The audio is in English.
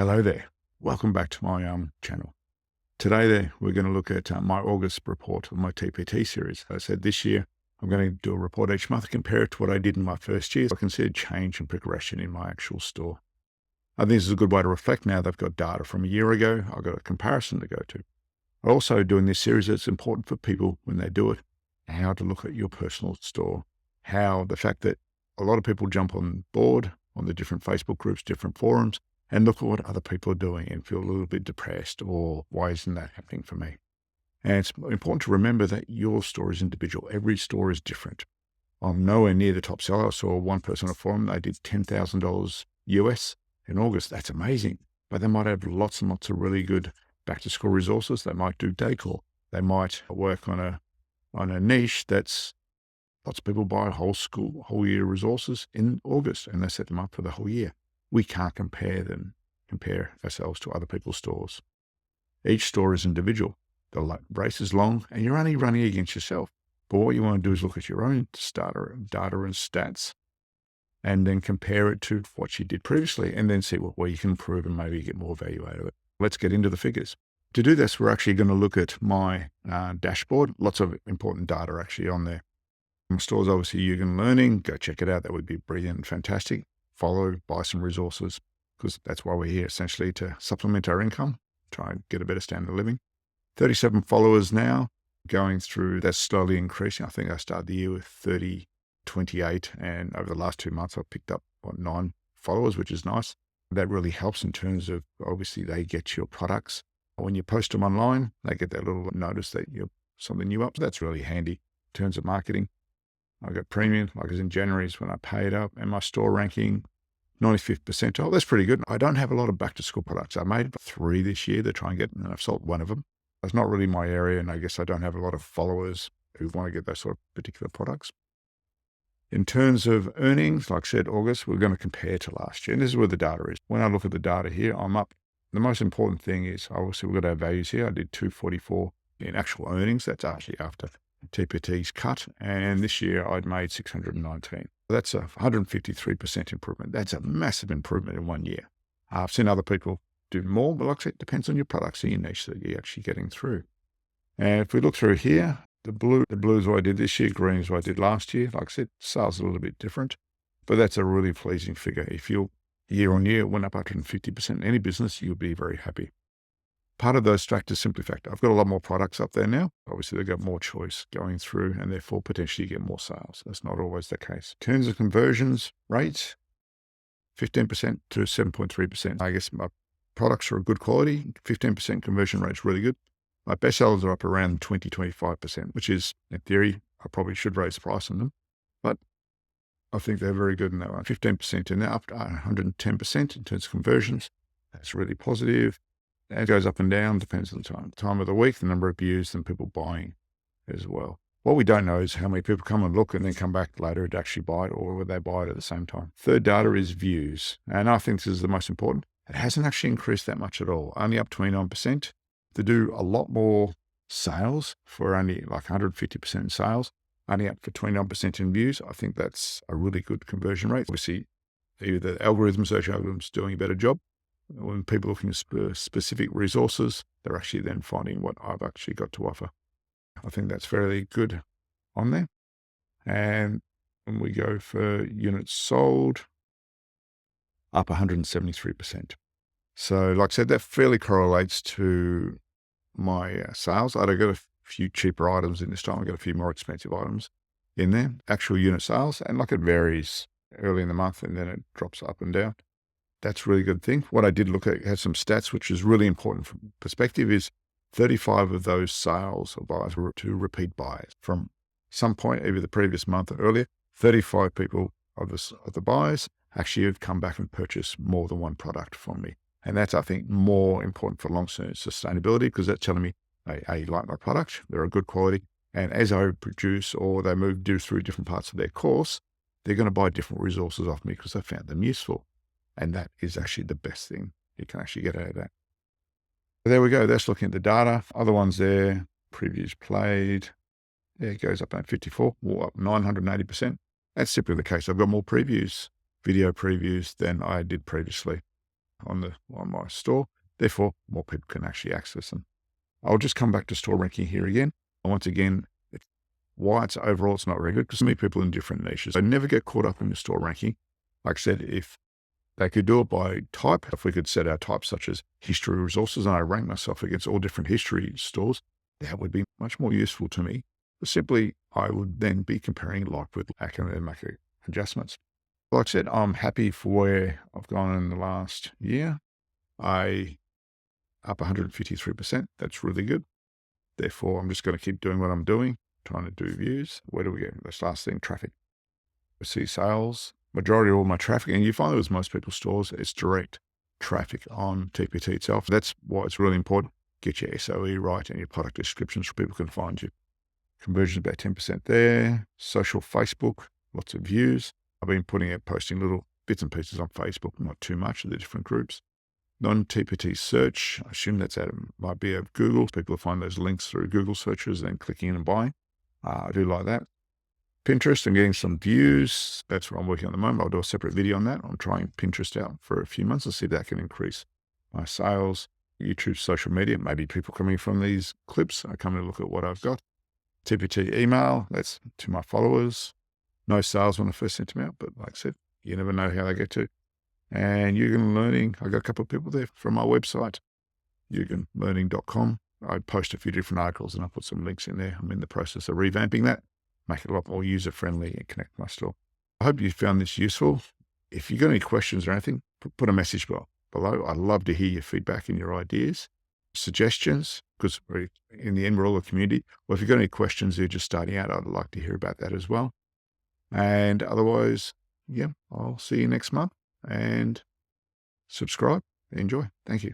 Hello there. Welcome back to my channel. Today we're going to look at my August report of my TPT series. As I said, this year I'm going to do a report each month, compare it to what I did in my first year. I can see a change and progression in my actual store. I think this is a good way to reflect now. They've got data from a year ago. I've got a comparison to go to. Also doing this series, it's important for people when they do it, how to look at your personal store. How the fact that a lot of people jump on board on the different Facebook groups, different forums, and look at what other people are doing and feel a little bit depressed, or why isn't that happening for me? And it's important to remember that your store is individual. Every store is different. I'm nowhere near the top seller. I saw one person on a forum, they did $10,000 US in August. That's amazing. But they might have lots and lots of really good back to school resources. They might do decor. They might work on a niche that's lots of people buy whole year resources in August, and they set them up for the whole year. We can't compare ourselves to other people's stores. Each store is individual. The race is long and you're only running against yourself. But what you want to do is look at your own data and stats and then compare it to what you did previously and then see where you can improve and maybe get more value out of it. Let's get into the figures. To do this, we're actually going to look at my dashboard. Lots of important data actually on there. My store's obviously Yugen Learning. Go check it out. That would be brilliant and fantastic. Follow, buy some resources, because that's why we're here, essentially to supplement our income, try and get a better standard of living. 37 followers now, going through, that's slowly increasing. I think I started the year with 28, and over the last 2 months, I've picked up 9 followers, which is nice. That really helps in terms of, obviously, they get your products. When you post them online, they get that little notice that you're something new up. So that's really handy in terms of marketing. I got premium, like as in January is when I paid up, and my store ranking, 95th percentile. That's pretty good. I don't have a lot of back to school products. I made 3 this year to try and get, and I've sold 1 of them. That's not really my area, and I guess I don't have a lot of followers who want to get those sort of particular products. In terms of earnings, like I said, August, we're going to compare to last year, and this is where the data is. When I look at the data here, I'm up. The most important thing is, obviously, we've got our values here. I did 244 in actual earnings. That's actually after TPT's cut, and this year I'd made 619. That's a 153% improvement. That's a massive improvement in 1 year. I've seen other people do more, but like I said, it depends on your products and your niche that you're actually getting through. And if we look through here, the blue is what I did this year, green is what I did last year. Like I said, sales are a little bit different, but that's a really pleasing figure. If you year on year went up 150% in any business, you'll be very happy. Part of those factors, simply factor. I've got a lot more products up there now. Obviously, they've got more choice going through and therefore potentially get more sales. That's not always the case. In terms of conversions rates, 15% to 7.3%. I guess my products are of good quality. 15% conversion rate is really good. My best sellers are up around 25%, which is, in theory, I probably should raise the price on them. But I think they're very good in that one. 15% and now up to 110% in terms of conversions. That's really positive. It goes up and down, depends on the time of the week, the number of views, and people buying as well. What we don't know is how many people come and look and then come back later to actually buy it, or would they buy it at the same time. Third data is views. And I think this is the most important. It hasn't actually increased that much at all, only up 29%. To do a lot more sales for only like 150% sales, only up for 29% in views. I think that's a really good conversion rate. Obviously, either the search algorithms doing a better job. When people are looking at specific resources, they're actually then finding what I've actually got to offer. I think that's fairly good on there. And when we go for units sold, up 173%. So like I said, that fairly correlates to my sales. I'd have got a few cheaper items in this time. I've got a few more expensive items in there. Actual unit sales, and like it varies early in the month and then it drops up and down. That's a really good thing. What I did look at, had some stats, which is really important from perspective, is 35 of those sales or buyers were to repeat buyers from some point, either the previous month or earlier. 35 people of the buyers actually have come back and purchased more than one product from me. And that's, I think, more important for long-term sustainability, because that's telling me, you like my product, they're of good quality. And as I produce or they do through different parts of their course, they're going to buy different resources off me because they found them useful. And that is actually the best thing you can actually get out of that. There we go. That's looking at the data. Other ones there, previews played. Yeah, it goes up at 54, or up 980%. That's simply the case. I've got more previews, video previews than I did previously. on my store. Therefore, more people can actually access them. I'll just come back to store ranking here again. Once again, why it's overall it's not very good because so many people in different niches. I never get caught up in the store ranking. Like I said, if they could do it by type, if we could set our types such as history resources and I rank myself against all different history stores, that would be much more useful to me. But simply, I would then be comparing like with academic adjustments. Like I said, I'm happy for where I've gone in the last year. I up 153%. That's really good. Therefore, I'm just going to keep doing what I'm doing, trying to do views. Where do we go? This last thing, traffic. We see sales. Majority of all my traffic, and you find it with most people's stores, it's direct traffic on TPT itself. That's why it's really important. Get your SOE right and your product descriptions so people can find you. Conversion about 10% there. Social Facebook, lots of views. I've been posting little bits and pieces on Facebook, not too much of the different groups. Non-TPT search, I assume might be of Google. People find those links through Google searches and clicking in and buying. I do like that. Pinterest, I'm getting some views. That's what I'm working on at the moment. I'll do a separate video on that. I'm trying Pinterest out for a few months and see if that can increase my sales. YouTube, social media, maybe people coming from these clips are coming to look at what I've got. TPT email, that's to my followers. No sales when I first sent them out, but like I said, you never know how they get to. And Yugen Learning, I got a couple of people there from my website, yugenlearning.com. I post a few different articles and I put some links in there. I'm in the process of revamping that, make it a lot more user-friendly and connect my store. I hope you found this useful. If you've got any questions or anything, put a message below. I'd love to hear your feedback and your ideas, suggestions, because in the end, we're all a community. Well, if you've got any questions, you're just starting out, I'd like to hear about that as well. And otherwise, yeah, I'll see you next month and subscribe. Enjoy. Thank you.